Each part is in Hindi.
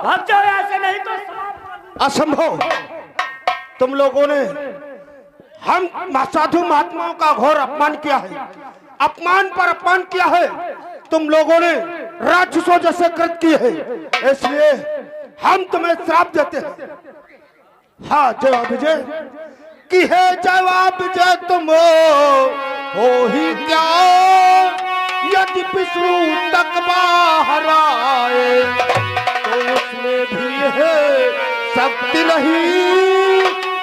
अब जाओ ऐसे, नहीं तो असंभव। तुम लोगों ने हम साधु महात्माओं का घोर अपमान किया है, अपमान पर अपमान किया है। तुम लोगों ने राक्षसों जैसे कृत किए हैं, इसलिए हम तुम्हें श्राप देते हैं। हाँ जवाब विजय कि है जवाब विजय तुम हो ही क्या, यदि विष्णु तक बाहर आए तो उसमें भी है शक्ति नहीं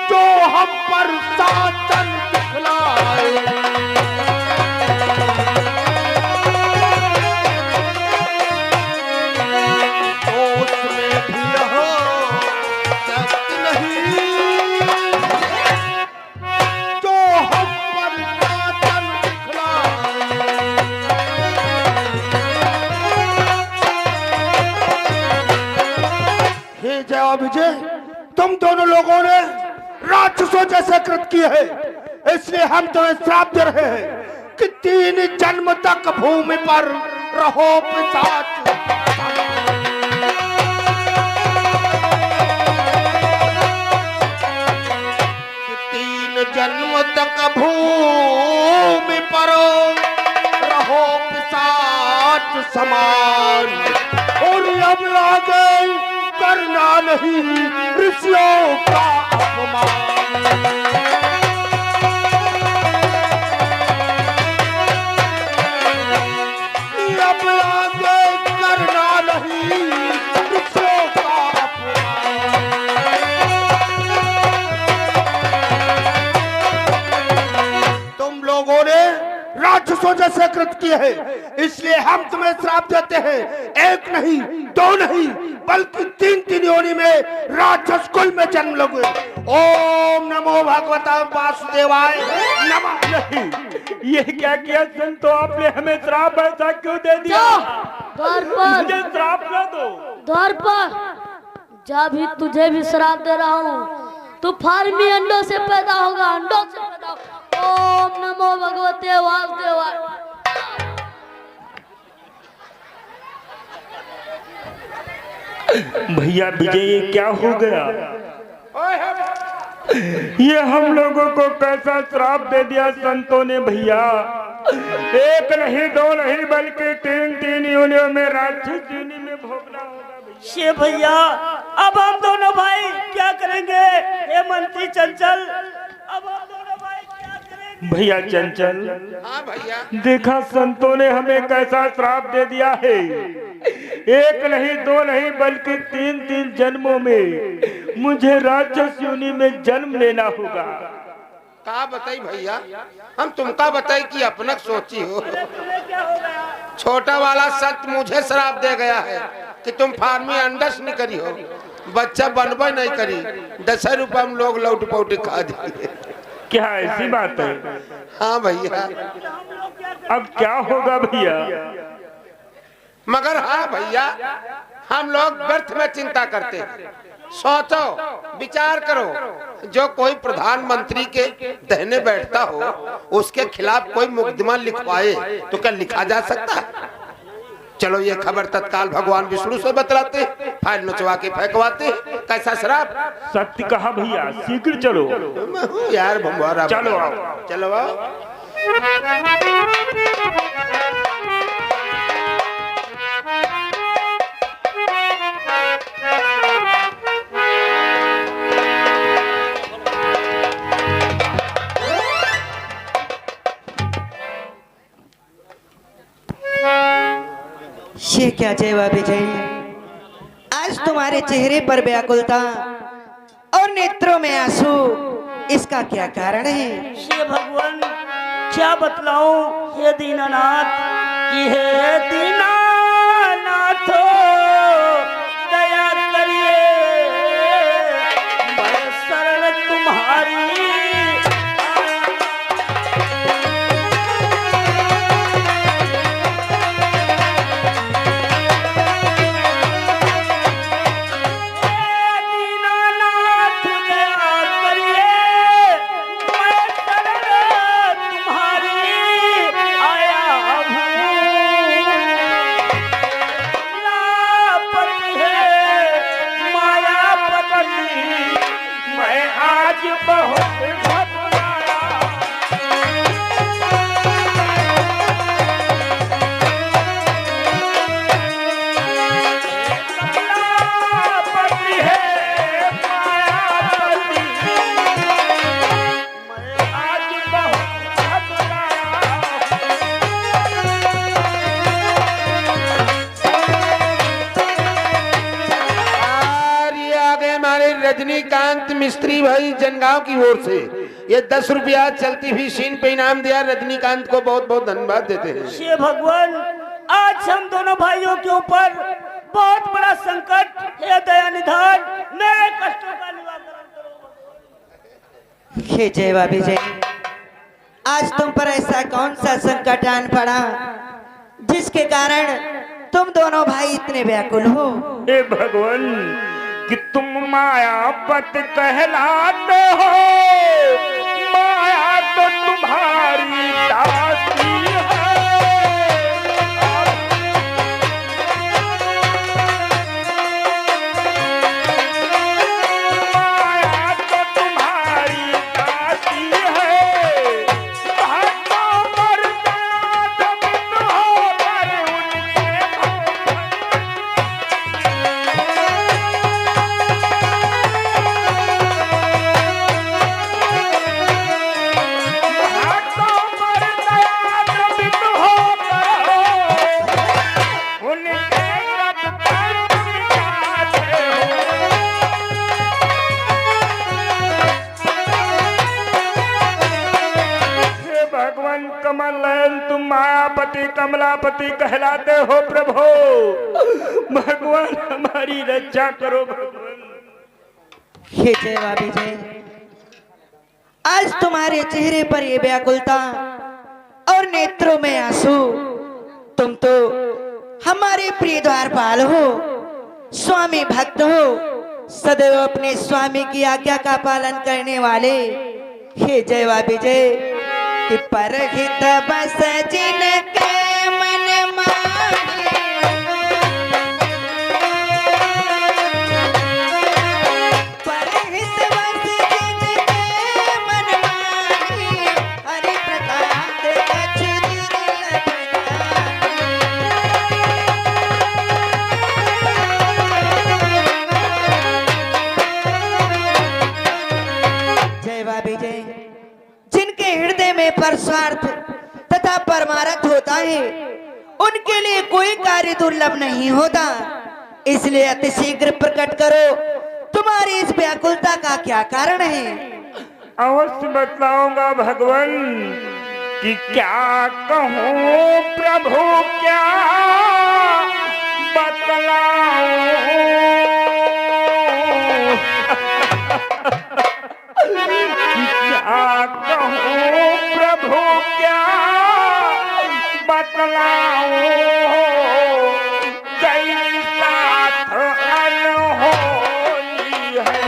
जो हम पर शासन दिखलाए। विजय तुम दोनों लोगों ने राक्षसों जैसे कृत किए हैं, इसलिए हम तुम्हें श्राप दे रहे हैं कि 3 जन्म तक भूमि पर रहो पिशाच। 3 जन्म तक भूमि पर रहो पिशाच समान, और अब आगे करना नहीं ऋषियों का अपमान। अब आगे करना नहीं ऋषियों का अपमान। तुम लोगों ने राक्षसों जैसे कृत किए हैं, इसलिए हम तुम्हें श्राप देते हैं। 1 नहीं 2 नहीं बल्कि 3 योनि में राक्षस कुल में जन्म लोगे। ओम नमो भगवता वासुदेवाय नमः। नहीं, ये क्या किया संतो, आपने हमें श्राप ऐसा क्यों दे दिया? द्वार पर मुझे श्राप न दो। द्वार पर जा, भी तुझे भी श्राप दे रहा हूँ। तू फार्मी अंडों से पैदा होगा, अंडों से पैदा होगा। ओम नमो भगवते वासुदेवाय। भैया विजय ये क्या हो गया? ये हम लोगों को कैसा श्राप दे दिया संतों ने भैया? 1 नहीं 2 नहीं बल्कि 3 योनियों में राक्षस योनि में भोगना होगा भैया। अब हम दोनों भाई क्या करेंगे? ये मंत्री चंचल, अब हम दोनों भाई क्या करेंगे? भैया चंचल, हाँ भैया, देखा संतों ने हमें कैसा श्राप दे दिया है। 1 नहीं 2 नहीं बल्कि 3 जन्मों में मुझे राक्षस योनि में जन्म लेना होगा। का बताई भैया, हम तुमका बताई कि अपना सोची हो। छोटा वाला सत्य मुझे श्राप दे गया है कि तुम फार्मी अंडस नहीं करी हो, बच्चा बनबे नहीं करी। 10 रुपया में लोग लौट पौटी खा दिए। क्या ऐसी बात है? हाँ भैया। अब क्या होगा भैया? मगर हाँ भैया, हम लोग व्यर्थ में चिंता करते हैं। सोचो, विचार करो, जो कोई प्रधानमंत्री के दहने बैठता हो उसके खिलाफ कोई मुकदमा लिखवाए तो क्या लिखा जा सकता है? चलो ये खबर तत्काल भगवान विष्णु से बतलाते, फाइल नचवा के फेंकवाते। कैसा श्राप? सत्य कहा भैया, शीघ्र चलो। यार भंवारा, चलो आओ, चलो आओ। ये क्या जयवा विजय, आज तुम्हारे चेहरे पर व्याकुलता और नेत्रों में आंसू, इसका क्या कारण है? हे भगवान, क्या बतलाऊं हे दीनानाथ कि हे दीनानाथ दया करिए, मैं शरण तुम्हारी। रजनीकांत मिस्त्री भाई जनगांव की ओर से ये 10 रुपया चलती हुई शीन पे इनाम दिया। रजनीकांत को बहुत बहुत धन्यवाद देते हैं। हे भगवान, आज हम दोनों भाइयों के ऊपर बहुत बड़ा संकट, हे दया निधान, मेरे कष्टों का निवारण करो। हे जय भाभी जय, आज तुम पर ऐसा कौन सा संकट आन पड़ा जिसके कारण तुम दोनों भाई इतने व्याकुल हो? हे भगवान, कि तुम मायापति कहलाते हो, माया तो तुम्हारी दासी है। माया तो तुम्हारी दासी है, भागो मर जाओ तुम होकर उनके भगवान कमल नयन, तुम मायापति कमलापति कहलाते हो प्रभु। भगवान हमारी रक्षा करो भगवान। हे जय भाभी जय, आज तुम्हारे चेहरे पर ये व्याकुलता और नेत्रों में आंसू, तुम तो हमारे प्रिय द्वारपाल हो, स्वामी भक्त हो, सदैव अपने स्वामी की आज्ञा का पालन करने वाले। हे जय भाभी जय, कि परहित बस जिनके मन माही, परहित बस जिनके मन माही, हरि प्रसाद कछु दुर्लभ नाही। जय भाभी जय, जिनके हृदय में परस्वार्थ तथा परमार्थ होता है, उनके लिए कोई कार्य दुर्लभ नहीं होता। इसलिए अति शीघ्र प्रकट करो, तुम्हारी इस व्याकुलता का क्या कारण है? अवश्य बतलाऊंगा भगवान, कि क्या कहूँ प्रभु क्या बतलाऊं। क्या कहूँ प्रभु क्या बतलाऊं, कई साथ अनहोनी है।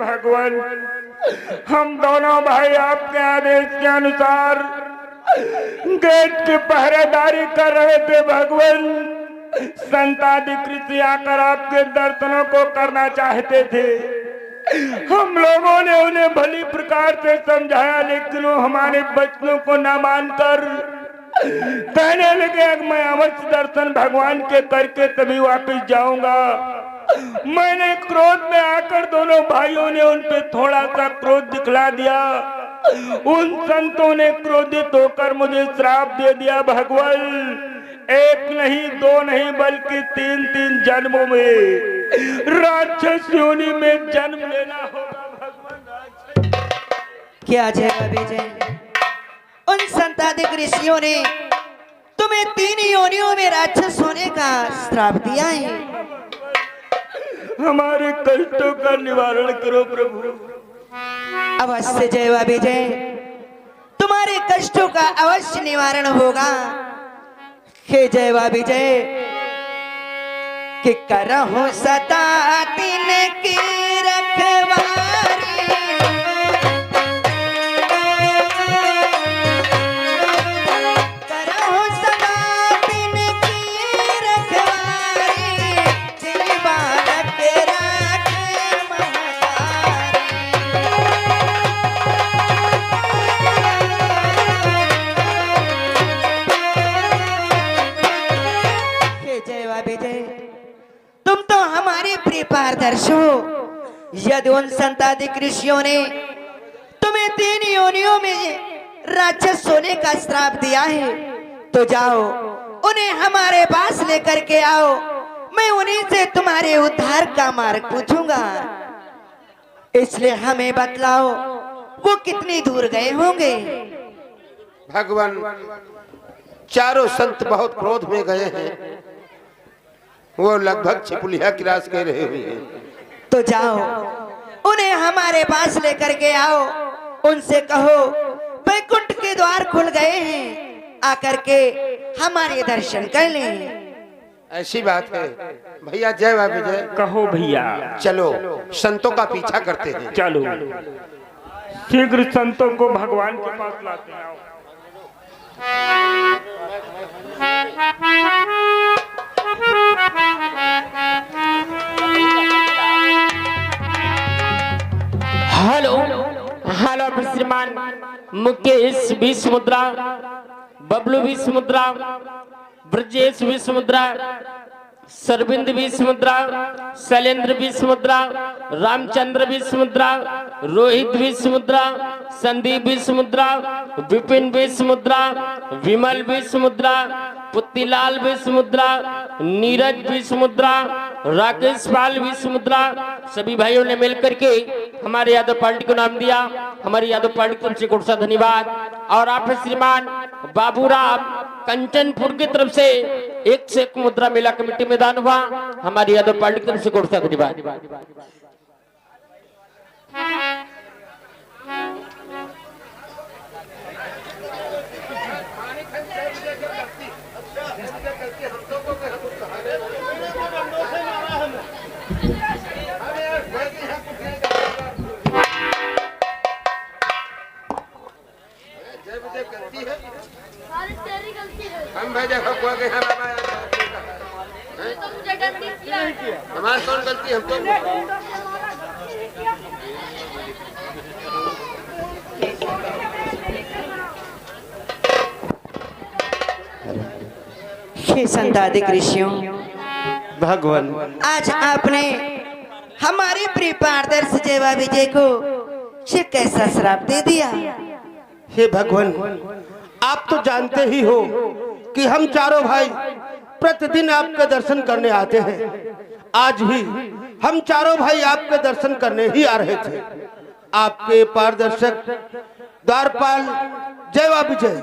भगवान, हम दोनों भाई आपके आदेश के अनुसार गेट की पहरेदारी कर रहे थे भगवान। संताधिक ऋषि आकर आपके दर्शनों को करना चाहते थे। हम लोगों ने उन्हें भली प्रकार से समझाया, लेकिन वो हमारे वचनों को न मानकर कहने लगे मैं अवश्य दर्शन भगवान के करके तभी वापस जाऊंगा। मैंने क्रोध में आकर दोनों भाइयों ने उन पे थोड़ा सा क्रोध दिखला दिया। उन संतों ने क्रोधित होकर मुझे श्राप दे दिया भगवान। एक नहीं दो नहीं बल्कि तीन तीन जन्मों में राक्षस योनि में जन्म लेना होगा भगवान। क्या जय विजय, उन संताधिक ऋषियों ने तुम तुम्हें 3 योनियों में राक्षस होने का श्राप दिया है। हमारे कष्टों का निवारण करो प्रभु। अवश्य जय विजय, तुम्हारे कष्टों का अवश्य निवारण होगा। हे जय विजय, कि करहूं सदा दिन की रखवारी, करहूं सदा दिन की रखवारी, जिन बालक राखे महतारी। हे जय विजय, तुम तो हमारे प्रिय पारदर्शी हो। यदि उन संतादिक ऋषियों ने तुम्हें 3 योनियों में राक्षस होने का श्राप दिया है, तो जाओ उन्हें हमारे पास लेकर के आओ। मैं उन्हीं से तुम्हारे उद्धार का मार्ग पूछूंगा। इसलिए हमें बतलाओ वो कितनी दूर गए होंगे। भगवान, चारों संत बहुत क्रोध में गए हैं। वो लगभग छिपुलिया की रास कह रहे हुए हैं। तो जाओ उन्हें हमारे पास लेकर के आओ। उनसे कहो वैकुंठ के द्वार खुल गए हैं, आकर के हमारे दर्शन कर लें। ऐसी बात है भैया। जय विजय, कहो भैया। चलो संतों का पीछा करते हैं। चलो शीघ्र संतों को भगवान के पास लाते हैं। हेलो हेलो श्रीमान मुकेश विश्वमुद्रा, बबलू विश्वमुद्रा, ब्रजेश विश्वमुद्रा, सरविंद विश्वमुद्रा, शैलेंद्र विश्वमुद्रा, रामचंद्र विश्वमुद्रा, रोहित विश्वमुद्रा, संदीप विश्वमुद्रा, विपिन विश्वमुद्रा, विमल विश्वमुद्रा, पुत्तीलाल विश्वमुद्रा, नीरज विश्वमुद्रा, राकेश पाल विश्वमुद्रा, सभी भाइयों ने मिलकर के हमारे यादव पार्टी को नाम दिया। हमारी यादव पार्टी की तरफ से कोट सा धन्यवाद। और आप श्रीमान बाबूराम कंचनपुर की तरफ से 1 से 1 मुद्रा मेला कमेटी मैदान हुआ। हमारी यादव पार्टी की तरफ से कोट सा धन्यवाद। हम भेजे खपुआ के यहाँ बाबा हमारी कौन गलती, हम तो हे संतादिक ऋषियों, भगवान, आज आपने हमारे प्रिय पारदर्शी जय विजय को ये कैसा श्राप दे दिया। हे भगवान, आप तो जानते ही हो कि हम चारों भाई प्रतिदिन आपके दर्शन करने आते हैं। आज भी हम चारों भाई आपके दर्शन करने ही आ रहे थे। आपके पारदर्शक द्वारपाल जय विजय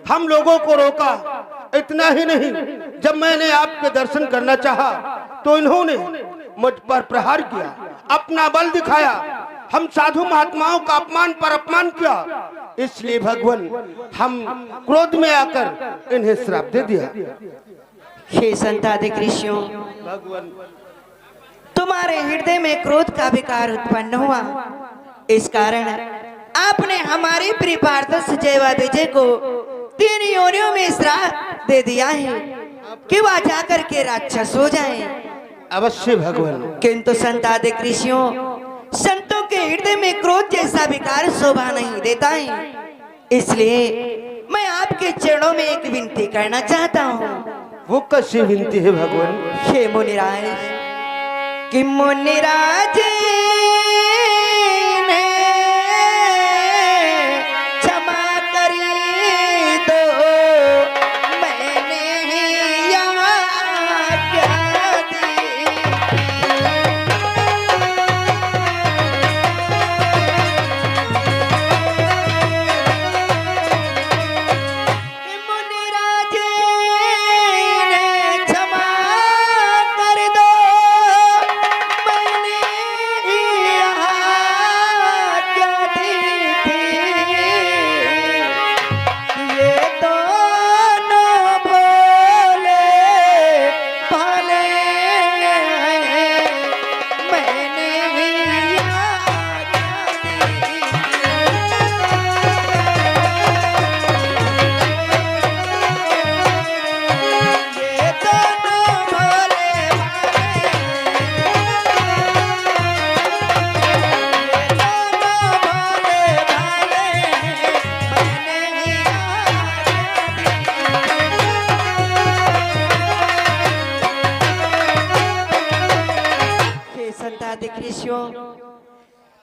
हम लोगों को रोका। इतना ही नहीं, जब मैंने आपके दर्शन करना चाहा तो इन्होंने मुझ पर प्रहार किया, अपना बल दिखाया, हम साधु महात्माओं का अपमान पर अपमान किया। इसलिए भगवान हम क्रोध में आकर इन्हें श्राप दे दिया। हे संतादिक ऋषियों, भगवान, तुम्हारे हृदय में क्रोध का विकार उत्पन्न हुआ। इस कारण आपने हमारे प्रिय पारदर्शी जय विजय को 3 योनियों में श्राप दे दिया है कि वह जाकर के राक्षस हो जाएं। अवश्य भगवान। किंतु संतादिक ऋषियों, संतों के हृदय में क्रोध जैसा विकार शोभा नहीं देता है। इसलिए मैं आपके चरणों में एक विनती करना चाहता हूँ। वो कैसी विनती है भगवान? हे मुनिराज, कि मुनिराज ने क्षमा करी दो, मैंने यहाँ क्या दी। मुनिराज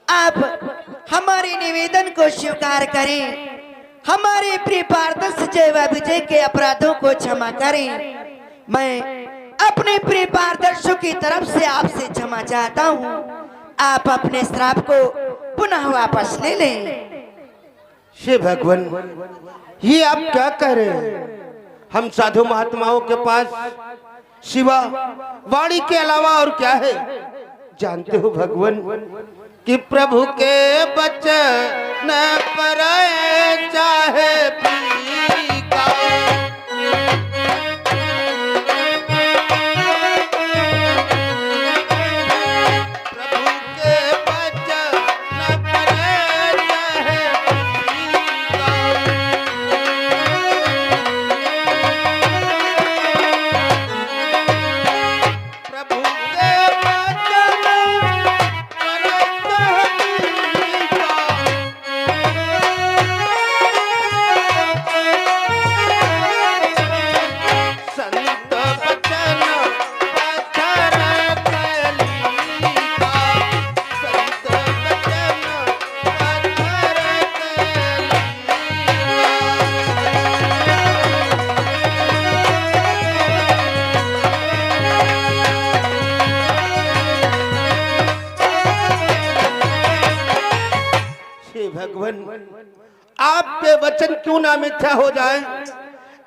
आप हमारे निवेदन को स्वीकार करें, हमारे प्रिय पारदर्श जय व विजय के अपराधों को क्षमा करें। मैं अपने प्रिय पारदर्शों की तरफ से आपसे क्षमा चाहता हूँ। आप अपने श्राप को पुनः वापस ले लें। हे भगवान, ये आप क्या कह रहे हैं? हम साधु महात्माओं के पास शिवा वाणी के अलावा और क्या है? जानते हो भगवान कि प्रभु के बचन पर चाहे फीका, प्रभु के बचन पर चाहे फीका, प्रभु के बचन पर संत बचन पत्थर कलीका, संत बचन पत्थर हे भगवान, आपके वचन क्यों ना मिथ्या हो जाए,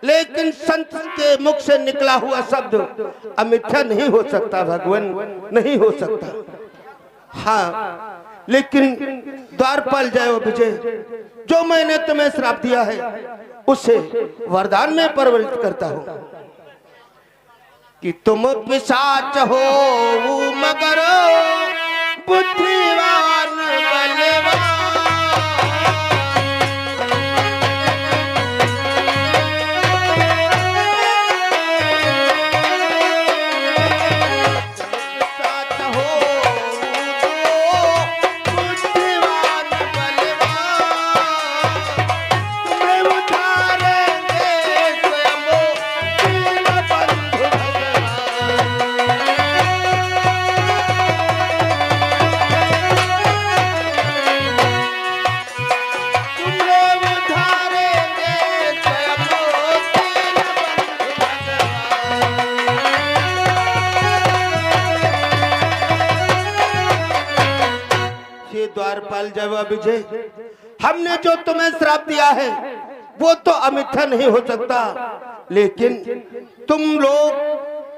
लेकिन संत के मुख से निकला हुआ शब्द अमिथ्या नहीं हो सकता भगवान, नहीं हो सकता। हाँ, लेकिन द्वारपाल जय विजय, जो मैंने तुम्हें श्राप दिया है उसे वरदान में परिवर्तित करता हूँ कि तुम पिशाच हो मगर बुद्धिवान बलवान, पिशाच हो बुद्धिवान बलवान, तुम्हें उतारेंगे स्वयं दीनबंधु तुम्हें उतारेंगे स्वयं हे द्वारपाल जय विजय, हमने जो तुम्हें श्राप दिया है वो तो अमिथ्या नहीं हो सकता, लेकिन तुम लोग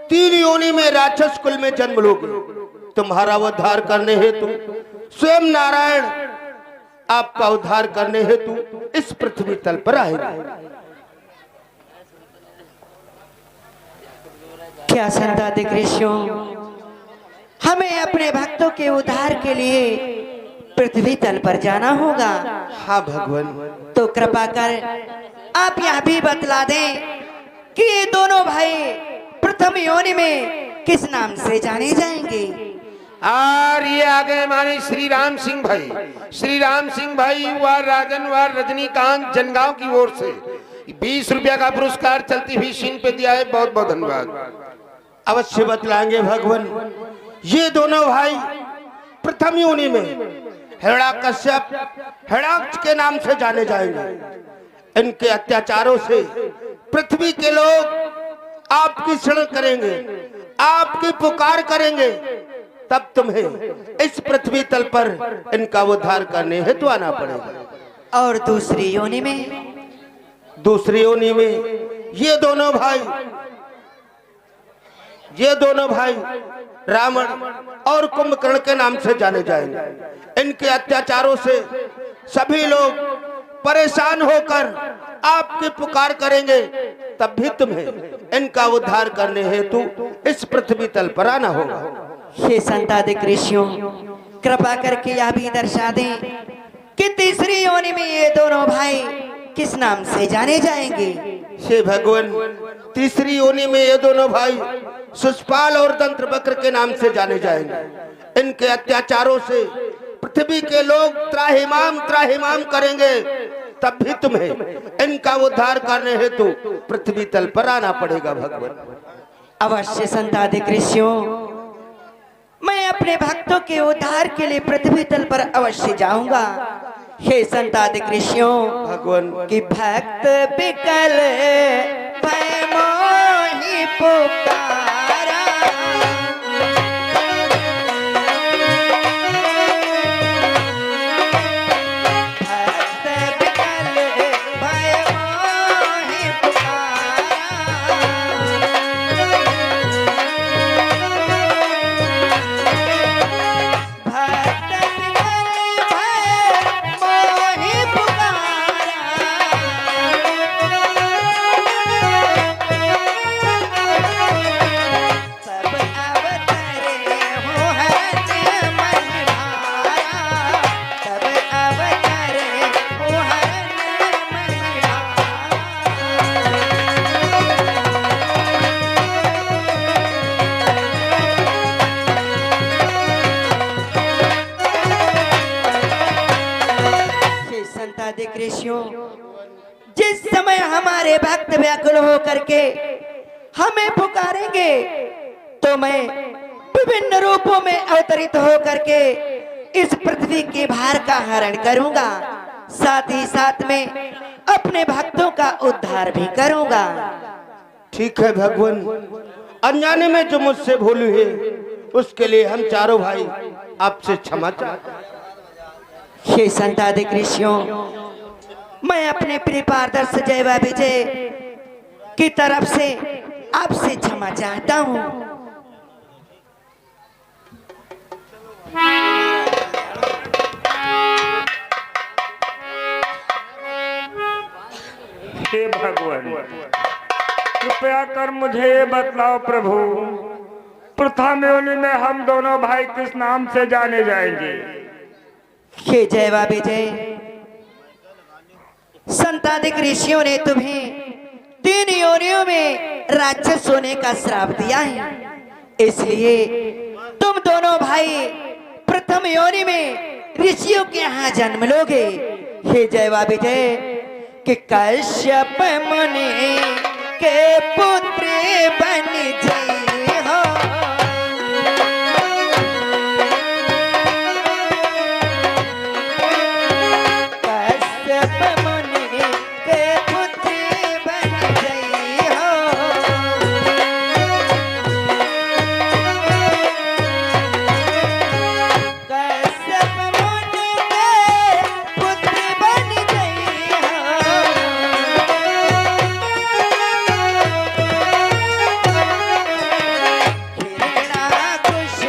3 योनि में राक्षस कुल में जन्म लोगे। तुम्हारा उद्धार करने हेतु स्वयं नारायण आपका उद्धार करने हेतु इस पृथ्वी तल पर आएगा। क्या संतादिक ऋषियों, हमें अपने भक्तों के उद्धार के लिए पृथ्वी तल पर जाना होगा। हाँ भगवान, तो कृपा कर आप यह भी बतला दें कि ये दोनों भाई प्रथम योनि में किस नाम से जाने जाएंगे। और ये आ गए हमारे श्री राम सिंह भाई। श्री राम सिंह भाई वार राजन वार रजनीकांत जनगांव की ओर से 20 रुपया का पुरस्कार चलती हुई शीन पे दिया है। बहुत बहुत धन्यवाद। अवश्य बतलाएंगे भगवान। ये दोनों भाई प्रथम योनि में हिरण्याकश्यप हिरण्याक्ष के नाम से जाने जाएंगे। इनके अत्याचारों से पृथ्वी के लोग आपकी शरण करेंगे, आपकी पुकार करेंगे, तब तुम्हें इस पृथ्वी तल पर इनका उद्धार करने हेतु आना पड़ेगा। और दूसरी योनि में, दूसरी योनि में ये दोनों भाई रावण और कुंभकर्ण के नाम से जाने जाएंगे। इनके अत्याचारों से सभी लोग परेशान होकर आपकी पुकार करेंगे, तब भी तुम्हें इनका उद्धार करने हेतु इस पृथ्वी तल पर आना होगा। हे संतादिक ऋषियों, कृपा करके यह भी दर्शा दें कि तीसरी योनि में ये दोनों भाई किस नाम से जाने जाएंगे। हे भगवान, तीसरी योनि में ये दोनों भाई सुषपाल और दंत्रवक्र के नाम से जाने जाएंगे। इनके अत्याचारों से पृथ्वी के लोग त्राहिमाम करेंगे, तब भी तुम्हें इनका उद्धार करने हेतु पृथ्वी तल पर आना पड़ेगा भगवान। अवश्य संतादिक ऋषियों, मैं अपने भक्तों के उद्धार के लिए पृथ्वी तल पर अवश्य जाऊंगा। हे संतादिक ऋषियों, भगवान कि भक्त बिकल भय मोहि पुकारा। भक्त बिकल भय मोहि पुकारा। भक्त बिकल भय मोहि सब अवतरे हो हरन मन भारा। सब अवतरे हो हरन मन भारा। हे संतादिक ऋषियों, जिस समय हमारे भक्त व्याकुल होकर के हमें पुकारेंगे तो मैं विभिन्न रूपों में अवतरित होकर के इस पृथ्वी के भार का हरण करूंगा, साथ ही साथ में अपने भक्तों का उद्धार भी करूंगा। ठीक है भगवान, अनजाने में जो मुझसे भूल हुई उसके लिए हम चारों भाई आपसे क्षमा चाहते हैं। हे संतादिक ऋषियों, मैं अपने प्रिय पारदर्श जयवा विजय की तरफ से आपसे क्षमा चाहता हूँ। हे भगवान, कृपया कर मुझे ये बतलाओ प्रभु, प्रथम योनि में हम दोनों भाई किस नाम से जाने जाएंगे? हे जयवा विजय, संतादिक ऋषियों ने तुम्हें 3 योनियों में राक्षस होने का श्राप दिया है, इसलिए तुम दोनों भाई प्रथम योनि में ऋषियों के यहाँ जन्म लोगे। हे जयवा विजय, कि कश्यप मुनि के पुत्र बन जई हो। कश्यप मुनि के पुत्र बन जई हो। कश्यप मुनि के पुत्र बन जई हो। हिरणाकुश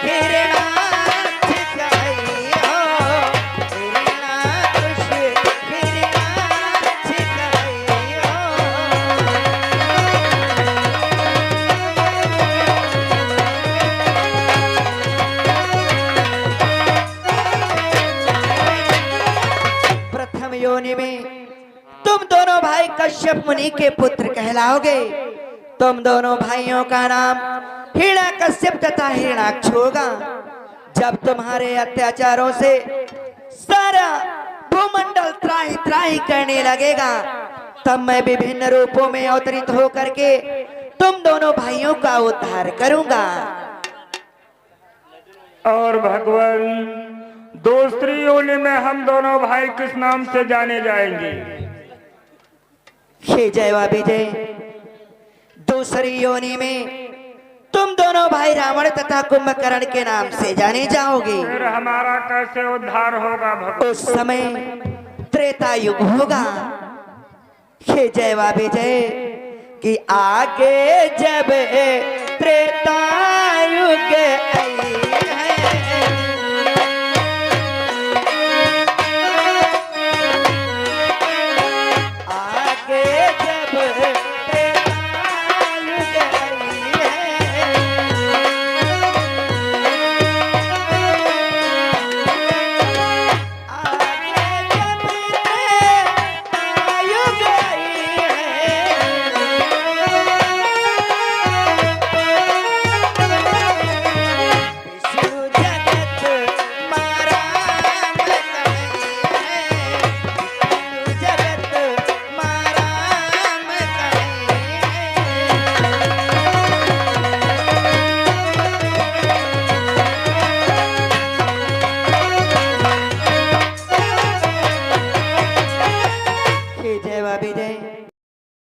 हिरणाक्ष कही हो। हिरणाकुश हिरणाक्ष कही हो। प्रथम योनि में तुम दोनों भाई कश्यप मुनि के पुत्र कहलाओगे। तुम दोनों भाइयों का नाम हिरण्यकश्यप तथा हिरणाक्ष होगा। जब तुम्हारे अत्याचारों से सारा भूमंडल त्राही त्राही करने लगेगा, तब मैं विभिन्न रूपों में अवतरित होकर के तुम दोनों भाइयों का उद्धार करूंगा। और भगवान, दूसरी योनि में हम दोनों भाई किस नाम से जाने जाएंगे? हे जयवा विजय, दूसरी योनि में तुम दोनों भाई रावण तथा कुंभकर्ण के नाम से जाने जाओगे। फिर हमारा कैसे उद्धार होगा भगवान? उस समय त्रेता युग होगा। हे जयवा विजय, कि आगे जब त्रेता युग